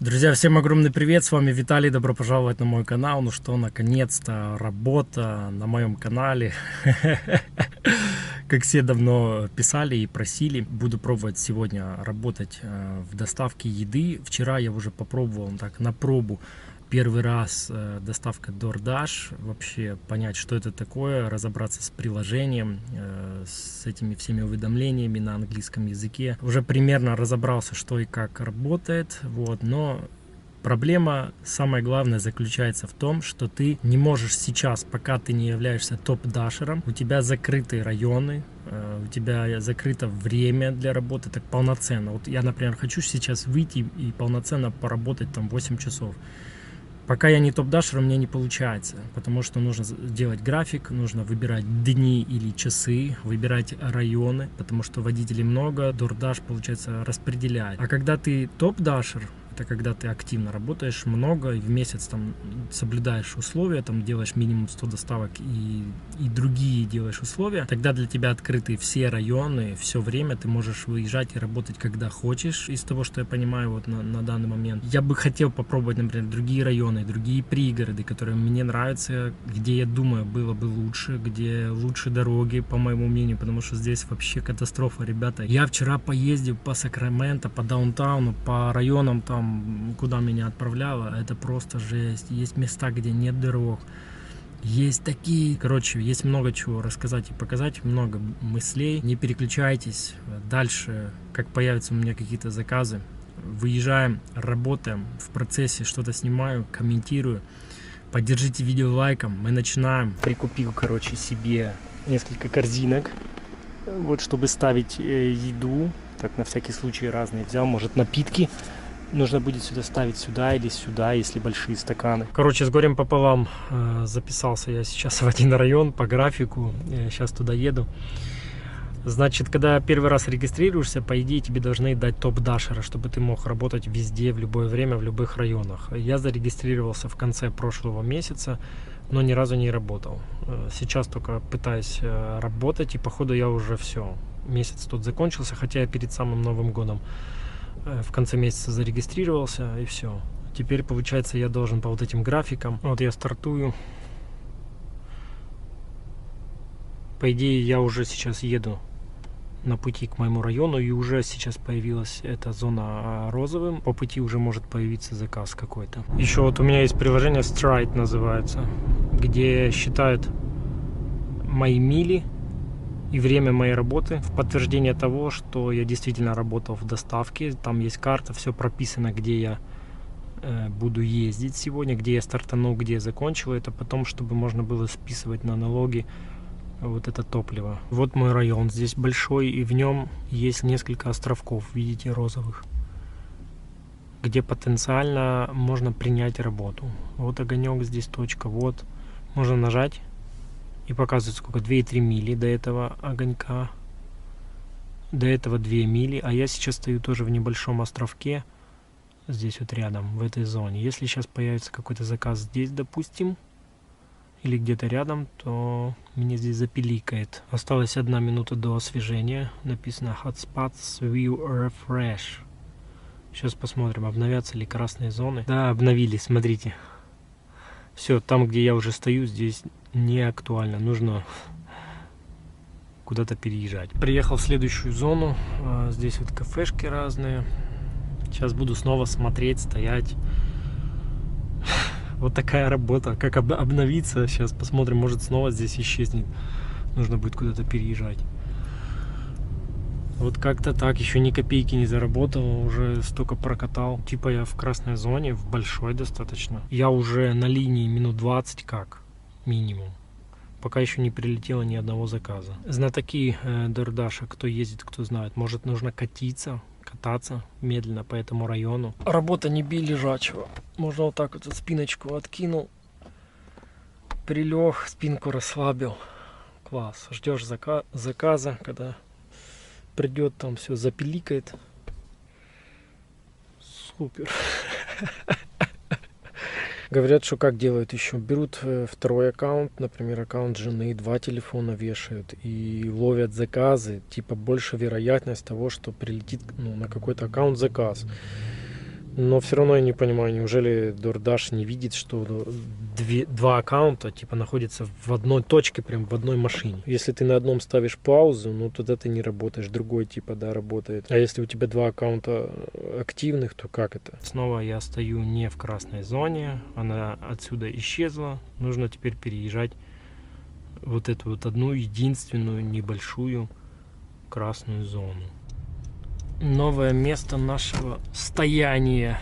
Друзья, всем огромный привет, с вами Виталий, добро пожаловать на мой канал. Ну что, наконец-то работа на моем канале. Как все давно писали и просили, буду пробовать сегодня работать в доставке еды. Вчера я уже попробовал так на пробу первый раз доставка DoorDash, вообще понять, что это такое, разобраться с приложением, с этими всеми уведомлениями на английском языке. Уже примерно разобрался, что и как работает, вот, но проблема, самое главное, заключается в том, что ты не можешь сейчас, пока ты не являешься топ-дашером, у тебя закрытые районы, у тебя закрыто время для работы, так полноценно. Вот я, например, хочу сейчас выйти и полноценно поработать там 8 часов. Пока я не топ-дашер, у меня не получается, потому что нужно делать график, нужно выбирать дни или часы, выбирать районы, потому что водителей много, DoorDash, получается, распределяет. А когда ты топ-дашер, это когда ты активно работаешь много и в месяц там соблюдаешь условия, там делаешь минимум 100 доставок и другие делаешь условия, тогда для тебя открыты все районы, все время ты можешь выезжать и работать когда хочешь, из того, что я понимаю вот на данный момент. Я бы хотел попробовать, например, другие районы, другие пригороды, которые мне нравятся, где, я думаю, было бы лучше, где лучше дороги, по моему мнению, потому что здесь вообще катастрофа, ребята. Я вчера поездил по Сакраменто, по даунтауну, по районам там, куда меня отправляло, это просто жесть. Есть места, где нет дорог, есть такие, короче, есть много чего рассказать и показать, много мыслей. Не переключайтесь. Дальше, как появятся у меня какие-то заказы, выезжаем, работаем, в процессе что-то снимаю, комментирую. Поддержите видео лайком, мы начинаем. Прикупил, короче, себе несколько корзинок, вот, чтобы ставить еду, так на всякий случай разные взял, может, напитки. Нужно будет сюда ставить сюда или сюда, если большие стаканы. Короче, с горем пополам записался я сейчас в один район по графику. Я сейчас туда еду. Значит, когда первый раз регистрируешься, по идее тебе должны дать топ-дашера, чтобы ты мог работать везде, в любое время, в любых районах. Я зарегистрировался в конце прошлого месяца, но ни разу не работал. Сейчас только пытаюсь работать, и походу я уже все. Месяц тут закончился, хотя я перед самым Новым годом в конце месяца зарегистрировался, и все. Теперь, получается, я должен по вот этим графикам. Вот я стартую. По идее, я уже сейчас еду на пути к моему району, и уже сейчас появилась эта зона розовым. По пути уже может появиться заказ какой-то. Еще вот у меня есть приложение Stride называется, где считают мои мили и время моей работы, в подтверждение того, что я действительно работал в доставке. Там есть карта, все прописано, где я буду ездить сегодня, где я стартанул, где я закончил. Это потом, чтобы можно было списывать на налоги вот это топливо. Вот мой район, здесь большой, и в нем есть несколько островков, видите, розовых, где потенциально можно принять работу. Вот огонек, здесь точка, вот. Можно нажать и показывает, сколько, 2,3 мили до этого огонька, до этого 2 мили, а я сейчас стою тоже в небольшом островке, здесь вот рядом, в этой зоне. Если сейчас появится какой-то заказ здесь, допустим, или где-то рядом, то мне здесь запиликает. Осталась 1 минута до освежения, написано Hotspots View Refresh. Сейчас посмотрим, обновятся ли красные зоны. Да, обновились, смотрите. Все, там, где я уже стою, здесь не актуально, нужно куда-то переезжать. Приехал в следующую зону, здесь вот кафешки разные. Сейчас буду снова смотреть, стоять. Вот такая работа, как обновиться, сейчас посмотрим, может снова здесь исчезнет, нужно будет куда-то переезжать. Вот как-то так, еще ни копейки не заработал, уже столько прокатал. Типа я в красной зоне, в большой достаточно. Я уже на линии минут 20 как минимум. Пока еще не прилетело ни одного заказа. Знатоки DoorDash, кто ездит, кто знает, может нужно кататься медленно по этому району. Работа не бей лежачего. Можно вот так вот спиночку откинул, прилег, спинку расслабил. Класс. Ждешь заказа, когда придет, там все запиликает. Супер. Говорят, что как делают еще? Берут второй аккаунт, например, аккаунт жены, 2 телефона вешают и ловят заказы. Типа больше вероятность того, что прилетит на какой-то аккаунт заказ. Но все равно я не понимаю, неужели DoorDash не видит, что два аккаунта типа находятся в одной точке, прям в одной машине. Если ты на одном ставишь паузу, ну тогда ты не работаешь, другой типа, да, работает. А если у тебя два аккаунта активных, то как это? Снова я стою не в красной зоне, она отсюда исчезла. Нужно теперь переезжать вот эту вот одну единственную небольшую красную зону. Новое место нашего стояния.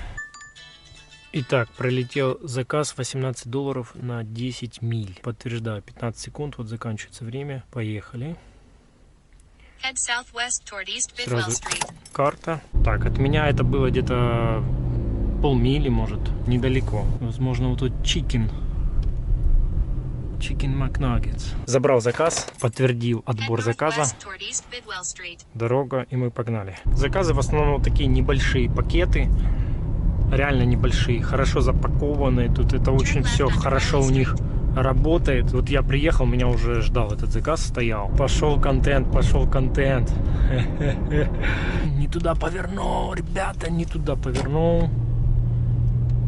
Итак, пролетел заказ $18 на 10 миль. Подтверждаю, 15 секунд, вот заканчивается время. Поехали. Сразу карта. Так, от меня это было где-то полмили, может, недалеко. Возможно, вот тут Chicken McNuggets. Забрал заказ, подтвердил отбор заказа. Дорога, и мы погнали. Заказы в основном такие небольшие пакеты. Реально небольшие, хорошо запакованные. Тут это очень все хорошо у них работает. Вот я приехал, меня уже ждал этот заказ, стоял. Пошел контент, пошел контент. Не туда повернул, ребята, не туда повернул.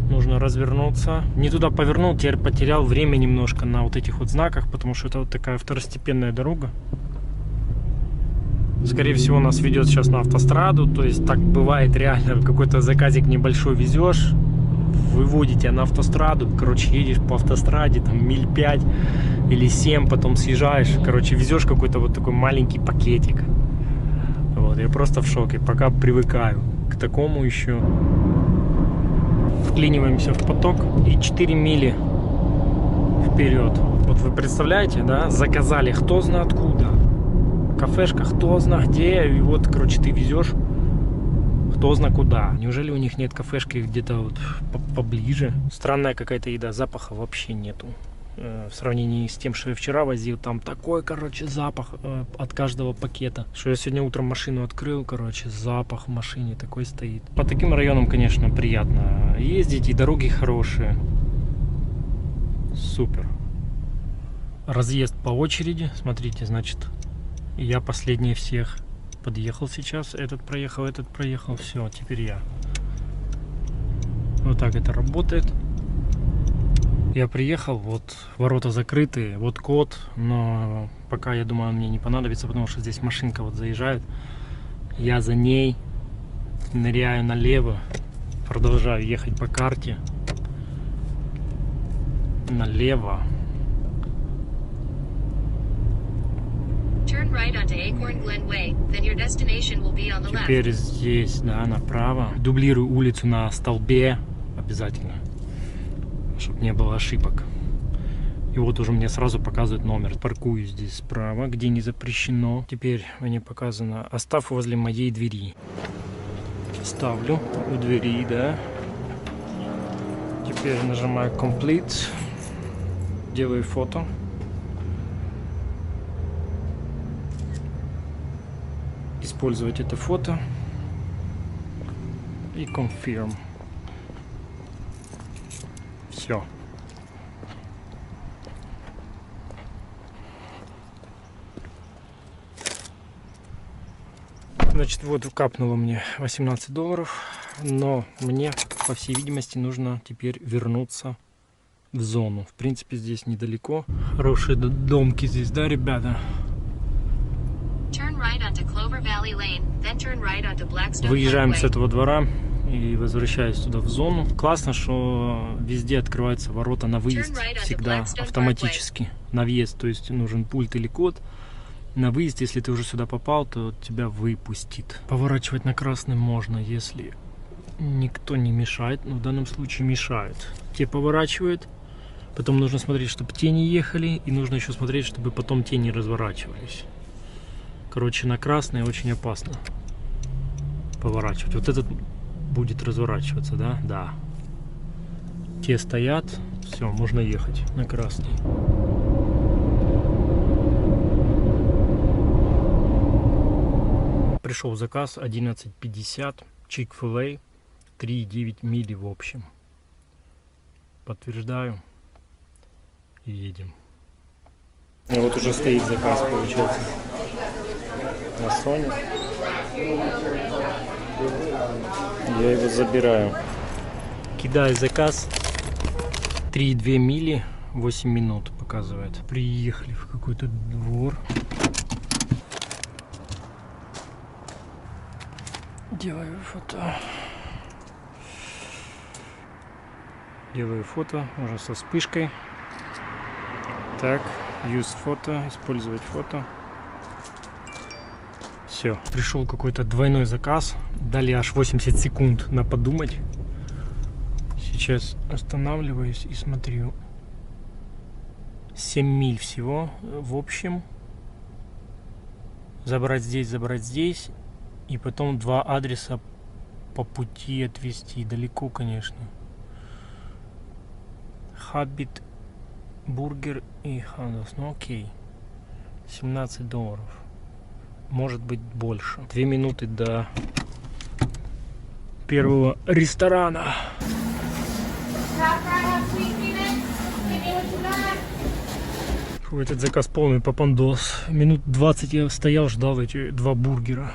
Нужно развернуться. Не туда повернул, теперь потерял время немножко на вот этих вот знаках, потому что это вот такая второстепенная дорога. Скорее всего, нас ведет сейчас на автостраду. То есть так бывает реально. Какой-то заказик небольшой везешь, выводите на автостраду. Короче, едешь по автостраде, там миль 5 или 7, потом съезжаешь. Короче, везешь какой-то вот такой маленький пакетик. Вот, я просто в шоке. Пока привыкаю к такому еще. Вклиниваемся в поток и 4 мили вперед. Вот вы представляете, да? Заказали кто знает откуда. Кафешка кто знает где. И вот, короче, ты везешь кто знает куда. Неужели у них нет кафешки где-то вот поближе? Странная какая-то еда, запаха вообще нету. В сравнении с тем, что я вчера возил, там такой, короче, запах от каждого пакета. Что я сегодня утром машину открыл, короче, запах в машине такой стоит. По таким районам, конечно, приятно ездить, и дороги хорошие. Супер. Разъезд по очереди, смотрите, значит, я последний всех. Подъехал сейчас, этот проехал, все, теперь я. Вот так это работает. Я приехал, вот ворота закрыты, вот код, но пока, я думаю, он мне не понадобится, потому что здесь машинка вот заезжает. Я за ней ныряю налево, продолжаю ехать по карте. Налево. Теперь здесь, да, направо. Дублирую улицу на столбе обязательно, чтобы не было ошибок. И вот уже мне сразу показывает номер. Паркую здесь справа, где не запрещено. Теперь мне показано: оставь возле моей двери. Ставлю у двери, да. Теперь нажимаю Complete. Делаю фото. Использовать это фото. И Confirm. Все. Значит, вот капнуло мне $18, но мне, по всей видимости, нужно теперь вернуться в зону. В принципе, здесь недалеко. Хорошие домки здесь, да, ребята? Выезжаем с этого двора и возвращаюсь туда в зону. Классно, что везде открываются ворота на выезд всегда автоматически. На въезд, то есть нужен пульт или код. На выезд, если ты уже сюда попал, то тебя выпустит. Поворачивать на красный можно, если никто не мешает. Но в данном случае мешают. Те поворачивают. Потом нужно смотреть, чтобы те не ехали. И нужно еще смотреть, чтобы потом те не разворачивались. Короче, на красный очень опасно поворачивать. Вот этот будет разворачиваться, да? Да. Те стоят. Все, можно ехать на красный. Пришел заказ 11:50. Chick-fil-A. 3,9 мили в общем. Подтверждаю. И едем. И вот уже стоит заказ, получается. На Sony. Я его забираю. Кидаю заказ. 3,2 мили, 8 минут показывает. Приехали в какой-то двор. Делаю фото. Делаю фото, уже со вспышкой. Так, use фото, использовать фото. Все, пришел какой-то двойной заказ. Дали аж 80 секунд на подумать. Сейчас останавливаюсь и смотрю. 7 миль всего в общем. Забрать здесь. И потом 2 адреса по пути отвезти. Далеко, конечно. Хаббит, бургер и Хандос. Ну окей. $17. Может быть больше. 2 минуты до первого ресторана. Фу, этот заказ полный попандос. Минут 20 я стоял, ждал эти 2 бургера.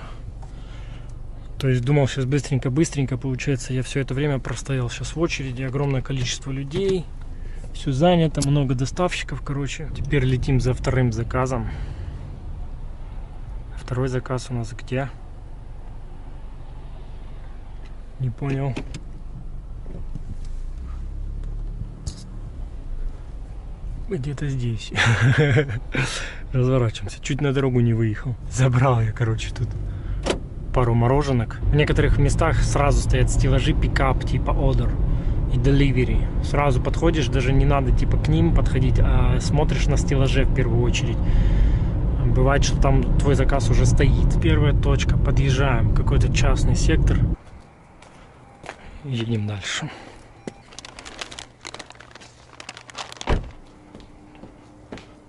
То есть думал сейчас быстренько. Получается, я все это время простоял сейчас в очереди. Огромное количество людей. Все занято, много доставщиков, короче. Теперь летим за вторым заказом. Второй заказ у нас где? Не понял. Где-то здесь. Разворачиваемся. Чуть на дорогу не выехал. Забрал я, короче, тут пару мороженок. В некоторых местах сразу стоят стеллажи пикап, типа order и delivery. Сразу подходишь, даже не надо типа к ним подходить, а смотришь на стеллаже в первую очередь. Бывает, что там твой заказ уже стоит. Первая точка. Подъезжаем. Какой-то частный сектор. Едем дальше.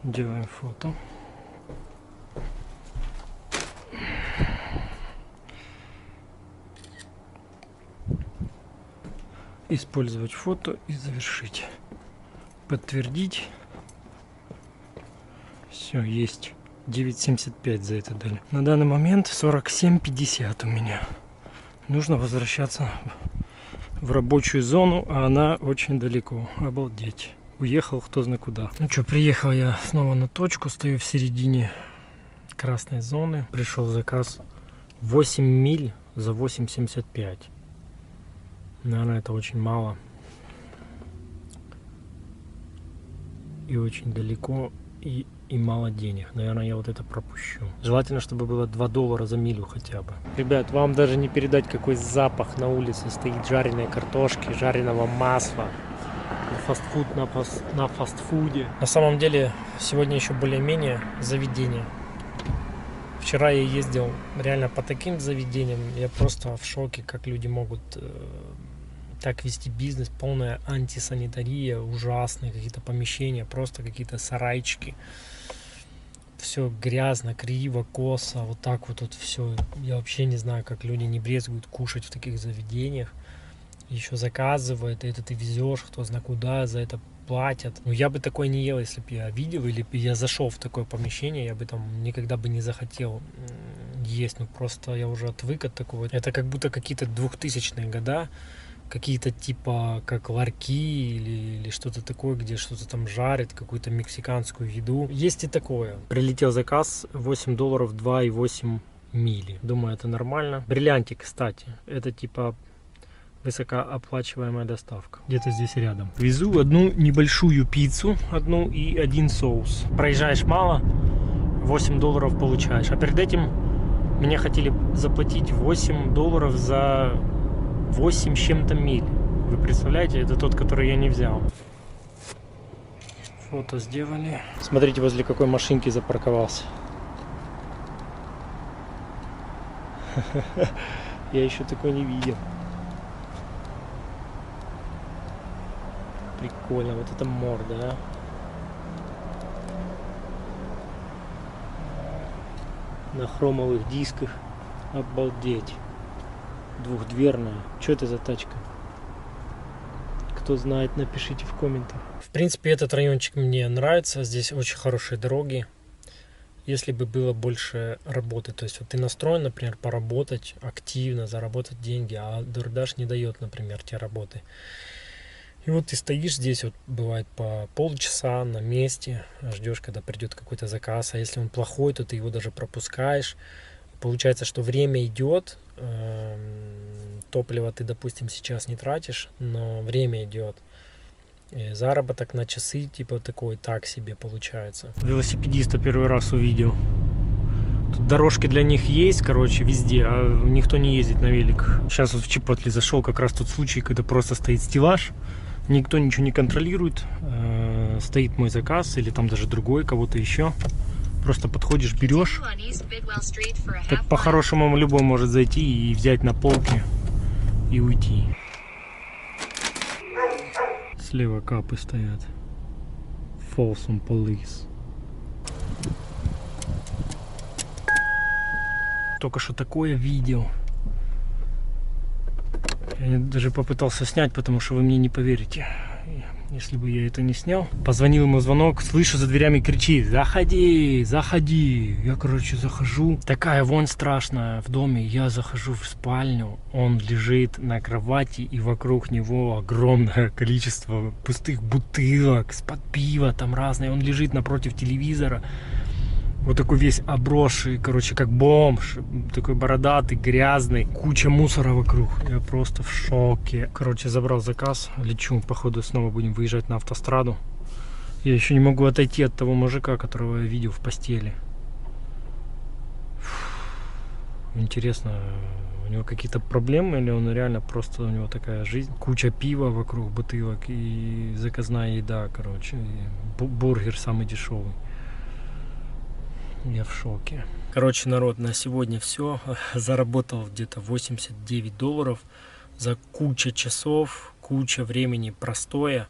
Делаем фото. Использовать фото и завершить. Подтвердить. Все, есть. 9,75 за это дали. На данный момент 47,50 у меня. Нужно возвращаться в рабочую зону, а она очень далеко. Обалдеть. Уехал кто знает куда. Ну что, приехал я снова на точку. Стою в середине красной зоны. Пришел заказ 8 миль за 8,75. Наверное, это очень мало. И очень далеко. И мало денег. Наверное, я вот это пропущу. Желательно, чтобы было $2 за милю хотя бы. Ребят, вам даже не передать, какой запах на улице стоит жареной картошки, жареного масла. Фастфуд на фастфуде. На самом деле, сегодня еще более-менее заведение. Вчера я ездил реально по таким заведениям. Я просто в шоке, как люди могут так вести бизнес. Полная антисанитария, ужасные какие-то помещения, просто какие-то сарайчики. Все грязно, криво, косо, вот так вот все. Я вообще не знаю, как люди не брезгуют кушать в таких заведениях. Еще заказывают, и это ты везешь, кто знает куда, за это платят. Но я бы такое не ел, если бы я видел, или бы я зашел в такое помещение, я бы там никогда бы не захотел есть. Ну просто я уже отвык от такого. Это как будто какие-то 2000-е года, какие-то типа как ларьки или что-то такое, где что-то там жарят, какую-то мексиканскую еду. Есть и такое. Прилетел заказ $8, 2,8 мили. Думаю, это нормально. Бриллиантик, кстати, это типа высокооплачиваемая доставка. Где-то здесь рядом. Везу одну небольшую пиццу, одну и один соус. Проезжаешь мало, $8 получаешь. А перед этим мне хотели заплатить $8 за 8 с чем-то миль. Вы представляете, это тот, который я не взял. Фото сделали. Смотрите, возле какой машинки запарковался. Я еще такой не видел. Прикольно, вот это морда, а? На хромовых дисках. Обалдеть. Двухдверная. Что это за тачка? Кто знает, напишите в комментах. В принципе, этот райончик мне нравится. Здесь очень хорошие дороги. если бы было больше работы. То есть вот ты настроен, например, поработать активно, заработать деньги, а DoorDash не дает, например, тебе работы. И вот ты стоишь здесь, вот бывает по полчаса на месте, ждешь, когда придет какой-то заказ, а если он плохой, то ты его даже пропускаешь. Получается, что время идет, топливо ты, допустим, сейчас не тратишь, но время идет. И заработок на часы типа такой так себе получается. Велосипедиста первый раз увидел. Тут дорожки для них есть, короче, везде, а никто не ездит на великах. Сейчас вот в Чипотле зашел как раз тот случай, когда просто стоит стеллаж, никто ничего не контролирует, стоит мой заказ или там даже другой, кого-то еще. Просто подходишь, берешь. Так по-хорошему любой может зайти и взять на полке и уйти. Слева капы стоят. Folsom Police. Только что такое видел. Я даже попытался снять, потому что вы мне не поверите. Если бы я это не снял. Позвонил ему звонок, слышу за дверями, кричит: заходи, заходи. Я, короче, захожу. Такая вонь страшная в доме. Я захожу в спальню. Он лежит на кровати, и вокруг него огромное количество пустых бутылок с-под пива, там разные. Он лежит напротив телевизора. Вот такой весь обросший, короче, как бомж. Такой бородатый, грязный. Куча мусора вокруг. Я просто в шоке. Короче, забрал заказ. Лечу. Походу снова будем выезжать на автостраду. Я еще не могу отойти от того мужика, которого я видел в постели. Интересно, у него какие-то проблемы или он реально просто, у него такая жизнь? Куча пива вокруг, бутылок и заказная еда, короче. И бургер самый дешевый. Я в шоке. Короче, народ, на сегодня все. Заработал где-то $89 за кучу часов, куча времени простоя.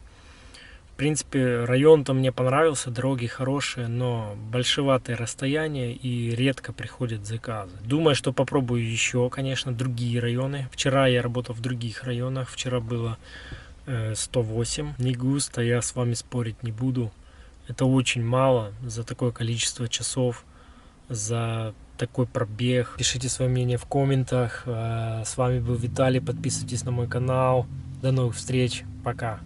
В принципе, район-то мне понравился, дороги хорошие, но большеватые расстояния и редко приходят заказы. Думаю, что попробую еще, конечно, другие районы. Вчера я работал в других районах, вчера было 108. Не густо, я с вами спорить не буду. Это очень мало за такое количество часов, за такой пробег. Пишите свое мнение в комментах. С вами был Виталий. Подписывайтесь на мой канал. До новых встреч. Пока.